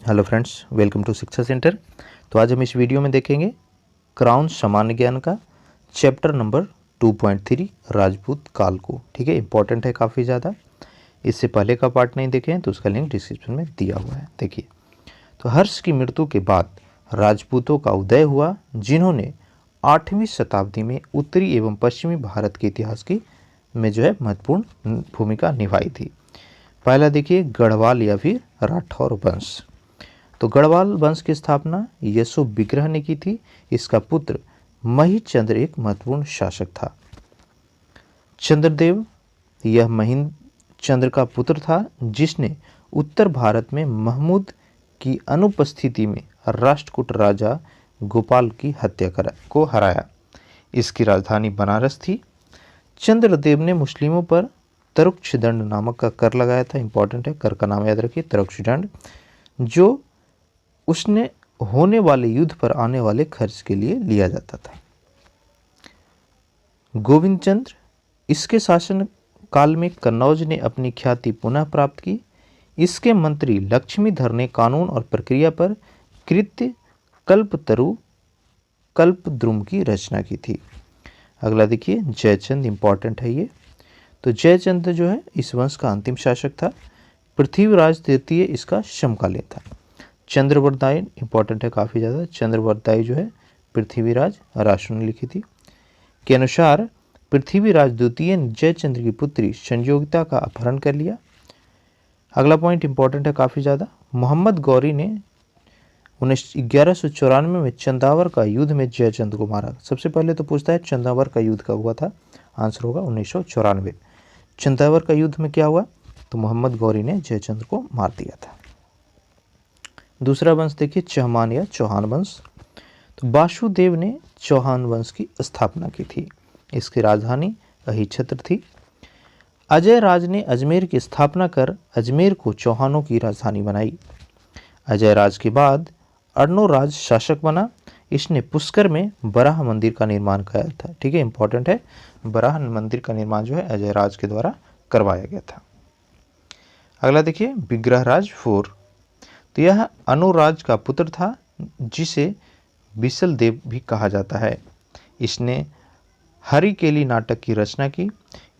Hello friends, welcome to शिक्षा centre. तो आज हम इस वीडियो में देखेंगे क्राउन सामान्य ज्ञान का चैप्टर नंबर 2.3 राजपूत काल को। ठीक है, इंपॉर्टेंट है काफ़ी ज़्यादा। इससे पहले का पार्ट नहीं देखे हैं तो उसका लिंक डिस्क्रिप्शन में दिया हुआ है। देखिए, तो हर्ष की मृत्यु के बाद राजपूतों का उदय हुआ, जिन्होंने 8वीं शताब्दी में उत्तरी एवं पश्चिमी भारत के इतिहास की में महत्वपूर्ण भूमिका निभाई थी। पहला देखिए, गढ़वाल या फिर राठौर वंश। तो गढ़वाल वंश की स्थापना यशो विग्रह ने की थी। इसका पुत्र महिचंद्र एक महत्वपूर्ण शासक था। चंद्रदेव यह महिंद चंद्र का पुत्र था, जिसने उत्तर भारत में महमूद की अनुपस्थिति में राष्ट्रकूट राजा गोपाल की हत्या को हराया। इसकी राजधानी बनारस थी। चंद्रदेव ने मुस्लिमों पर तरुक्षदंड नामक का कर लगाया था। इंपॉर्टेंट है, कर का नाम याद रखिए, तरुक्षदंड, जो उसने होने वाले युद्ध पर आने वाले खर्च के लिए लिया जाता था। गोविंद चंद्र, इसके शासन काल में कन्नौज ने अपनी ख्याति पुनः प्राप्त की। इसके मंत्री लक्ष्मीधर ने कानून और प्रक्रिया पर कृत्य कल्पद्रुम की रचना की थी। अगला देखिए, जयचंद, इंपॉर्टेंट है ये। तो जयचंद जो है इस वंश का अंतिम शासक था। पृथ्वीराज तृतीय इसका समकालीन था। चंद्रवरदाई, इंपॉर्टेंट है काफ़ी ज़्यादा। चंद्रवरदाई जो है पृथ्वीराज राशु ने लिखी थी के अनुसार पृथ्वीराज द्वितीय ने जयचंद्र की पुत्री संयोगिता का अपहरण कर लिया। अगला पॉइंट इंपॉर्टेंट है काफ़ी ज़्यादा। मोहम्मद गौरी ने 1194 में चंदावर का युद्ध में जयचंद्र को मारा। सबसे पहले तो पूछता है चंदावर का युद्ध कब हुआ था, आंसर होगा 1994। चंदावर का युद्ध में क्या हुआ, तो मोहम्मद गौरी ने जयचंद्र को मार दिया था। दूसरा वंश देखिए, चौहान या चौहान वंश। तो वासुदेव ने चौहान वंश की स्थापना की थी। इसकी राजधानी अहिछत्र थी। अजय राज ने अजमेर की स्थापना कर अजमेर को चौहानों की राजधानी बनाई। अजय राज के बाद अर्णोराज शासक बना। इसने पुष्कर में बराह मंदिर का निर्माण किया था। ठीक है, इंपॉर्टेंट है, बराह मंदिर का निर्माण जो है अजय राज के द्वारा करवाया गया था। अगला देखिए, विग्रहराज 4। तो यह अनुराज का पुत्र था, जिसे बिसल देव भी कहा जाता है। इसने हरिकेली नाटक की रचना की।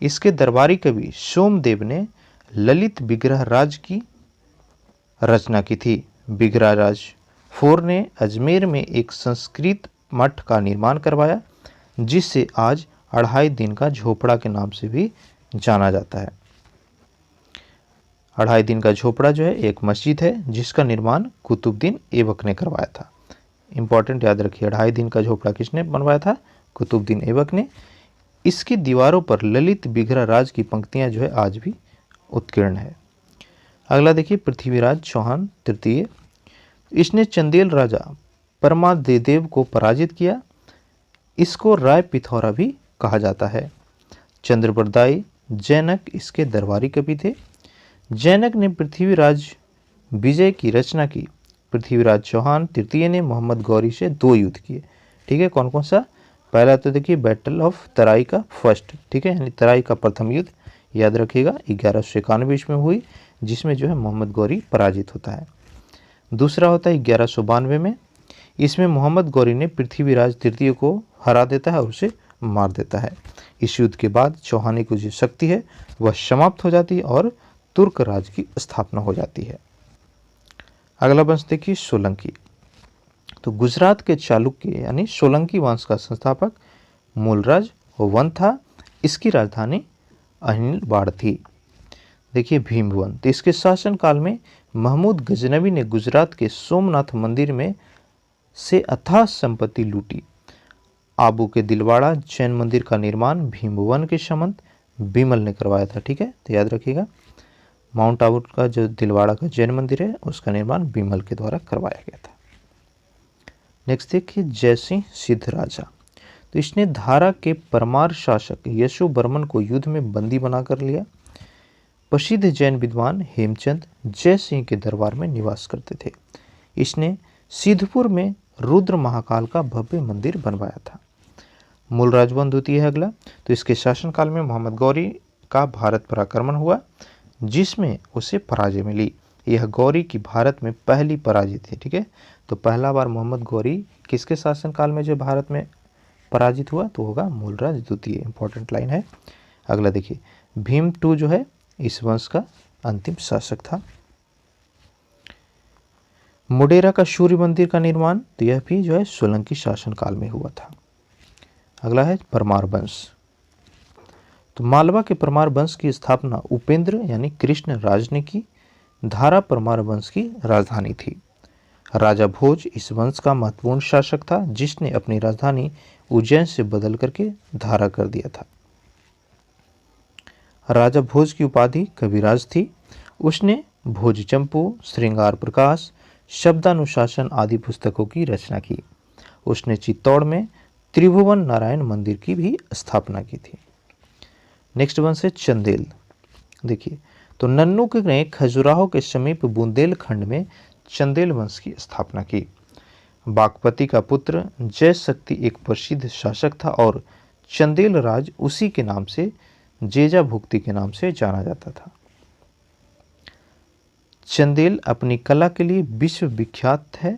इसके दरबारी कवि सोमदेव ने ललित विग्रहराज की रचना की थी। विग्रहराज 4 ने अजमेर में एक संस्कृत मठ का निर्माण करवाया, जिससे आज 2.5 दिन का झोपड़ा के नाम से भी जाना जाता है। 2.5 दिन का झोपड़ा जो है एक मस्जिद है, जिसका निर्माण कुतुबुद्दीन ऐबक ने करवाया था। इंपॉर्टेंट याद रखिए, 2.5 दिन का झोपड़ा किसने बनवाया था, कुतुबुद्दीन ऐबक ने। इसकी दीवारों पर ललित विग्रहराज की पंक्तियां जो है आज भी उत्कीर्ण है। अगला देखिए, पृथ्वीराज चौहान तृतीय। इसने चंदेल राजा परमादेदेव को पराजित किया। इसको राय पिथौरा भी कहा जाता है। चंद्रवरदाई जैनक इसके दरबारी कवि थे। जैनक ने पृथ्वीराज विजय की रचना की। पृथ्वीराज चौहान तृतीय ने मोहम्मद गौरी से 2 युद्ध किए। ठीक है, कौन कौन सा, पहला तो देखिए बैटल ऑफ तराई का फर्स्ट, ठीक है, यानी तराई का प्रथम युद्ध याद रखिएगा 1191 में हुई, जिसमें जो है मोहम्मद गौरी पराजित होता है। दूसरा होता है 1192 में। इसमें मोहम्मद गौरी ने पृथ्वीराज तृतीय को हरा देता है और उसे मार देता है। इस युद्ध के बाद चौहानी की जो शक्ति है वह समाप्त हो जाती है और तुर्क राज की स्थापना हो जाती है। अगला वंश देखिए, सोलंकी। तो गुजरात के चालुक्य यानी सोलंकी वंश का संस्थापक मूलराज वन था। इसकी राजधानी अहिलवाड़ थी। देखिए, भीमवन। तो इसके शासनकाल में महमूद गजनवी ने गुजरात के सोमनाथ मंदिर में से अथाह संपत्ति लूटी। आबू के दिलवाड़ा जैन मंदिर का निर्माण भीमवन के सामंत बिमल ने करवाया था। ठीक है, तो याद रखिएगा, माउंट आबू का जो दिलवाड़ा का जैन मंदिर है उसका निर्माण बिमल के द्वारा करवाया गया था। नेक्स्ट देखिए, जयसिंह सिद्ध राजा। तो इसने धारा के परमार शासक यशो बर्मन को युद्ध में बंदी बनाकर लिया। प्रसिद्ध जैन विद्वान हेमचंद जयसिंह के दरबार में निवास करते थे। इसने सिद्धपुर में रुद्र महाकाल का भव्य मंदिर बनवाया था। मूल राजवन द्वितीय है अगला। तो इसके शासनकाल में मोहम्मद गौरी का भारत पर आक्रमण हुआ, जिसमें उसे पराजय मिली। यह गौरी की भारत में पहली पराजित थी। ठीक है, तो पहला बार मोहम्मद गौरी किसके शासनकाल में जो भारत में पराजित हुआ तो होगा मूलराज द्वितीय। इंपॉर्टेंट लाइन है। अगला देखिए, भीम टू जो है इस वंश का अंतिम शासक था। मुडेरा का सूर्य मंदिर का निर्माण तो यह भी जो है सोलंकी शासनकाल में हुआ था। अगला है परमार वंश। तो मालवा के परमार वंश की स्थापना उपेंद्र यानी कृष्ण राज ने की। धारा परमार वंश की राजधानी थी। राजा भोज इस वंश का महत्वपूर्ण शासक था, जिसने अपनी राजधानी उज्जैन से बदल करके धारा कर दिया था। राजा भोज की उपाधि कविराज थी। उसने भोज चंपू, श्रृंगार प्रकाश, शब्दानुशासन आदि पुस्तकों की रचना की। उसने चित्तौड़ में त्रिभुवन नारायण मंदिर की भी स्थापना की थी। नेक्स्ट वंश है चंदेल। देखिए, तो नन्नू ने खजुराहो के समीप बुंदेलखंड में चंदेल वंश की स्थापना की। बागपति का पुत्र जय शक्ति एक प्रसिद्ध शासक था और चंदेल राज उसी के नाम से जेजा भुक्ति के नाम से जाना जाता था। चंदेल अपनी कला के लिए विश्व विख्यात है।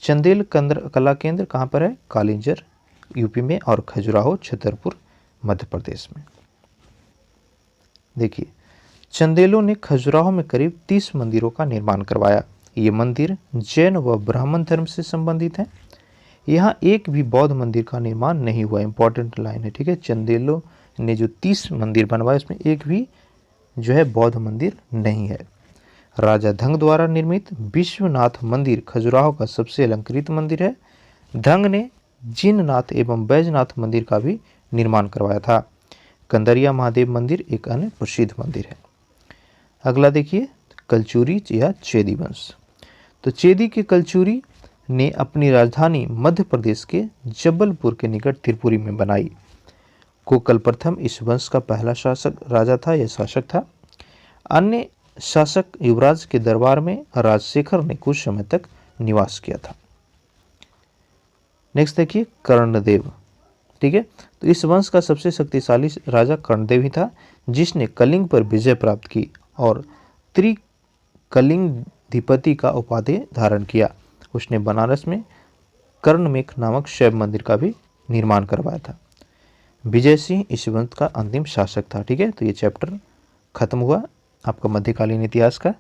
चंदेल कला केंद्र कहाँ पर है? कालिंजर यूपी में और खजुराहो छतरपुर मध्य प्रदेश में। देखिए, चंदेलों ने खजुराहो में करीब 30 मंदिरों का निर्माण करवाया। ये मंदिर जैन व ब्राह्मण धर्म से संबंधित हैं। यहाँ एक भी बौद्ध मंदिर का निर्माण नहीं हुआ। इंपॉर्टेंट लाइन है। ठीक है, चंदेलों ने जो 30 मंदिर बनवाए उसमें एक भी जो है बौद्ध मंदिर नहीं है। राजा धंग द्वारा निर्मित विश्वनाथ मंदिर खजुराहो का सबसे अलंकृत मंदिर है। धंग ने जिननाथ एवं बैजनाथ मंदिर का भी निर्माण करवाया था। कंदरिया महादेव मंदिर एक अन्य प्रसिद्ध मंदिर है। अगला देखिए, कलचुरी या चेदी वंश। तो चेदी के कलचुरी ने अपनी राजधानी मध्य प्रदेश के जबलपुर के निकट त्रिपुरी में बनाई। कोकल प्रथम इस वंश का पहला शासक राजा था या शासक था। अन्य शासक युवराज के दरबार में राजशेखर ने कुछ समय तक निवास किया था। नेक्स्ट देखिए, कर्णदेव। ठीक है, तो इस वंश का सबसे शक्तिशाली राजा कर्णदेव ही था, जिसने कलिंग पर विजय प्राप्त की और त्रिकलिंगाधिपति का उपाधि धारण किया। उसने बनारस में कर्णमेघ नामक शैव मंदिर का भी निर्माण करवाया था। विजय सिंह इस वंश का अंतिम शासक था। ठीक है, तो ये चैप्टर खत्म हुआ आपका मध्यकालीन इतिहास का।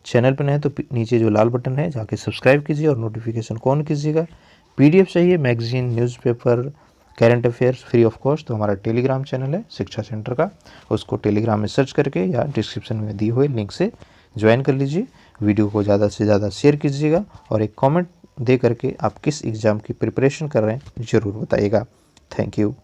चैनल पर नए तो नीचे जो लाल बटन है जाके सब्सक्राइब कीजिए और नोटिफिकेशन ऑन कीजिएगा। पीडीएफ चाहिए magazine, newspaper, current affairs free of cost तो हमारा टेलीग्राम चैनल है शिक्षा सेंटर का, उसको टेलीग्राम में सर्च करके या डिस्क्रिप्शन में दिए हुए लिंक से ज्वाइन कर लीजिए। वीडियो को ज़्यादा से ज़्यादा शेयर कीजिएगा और एक कमेंट दे करके आप किस एग्ज़ाम की प्रिपरेशन कर रहे हैं ज़रूर बताइएगा। Thank you.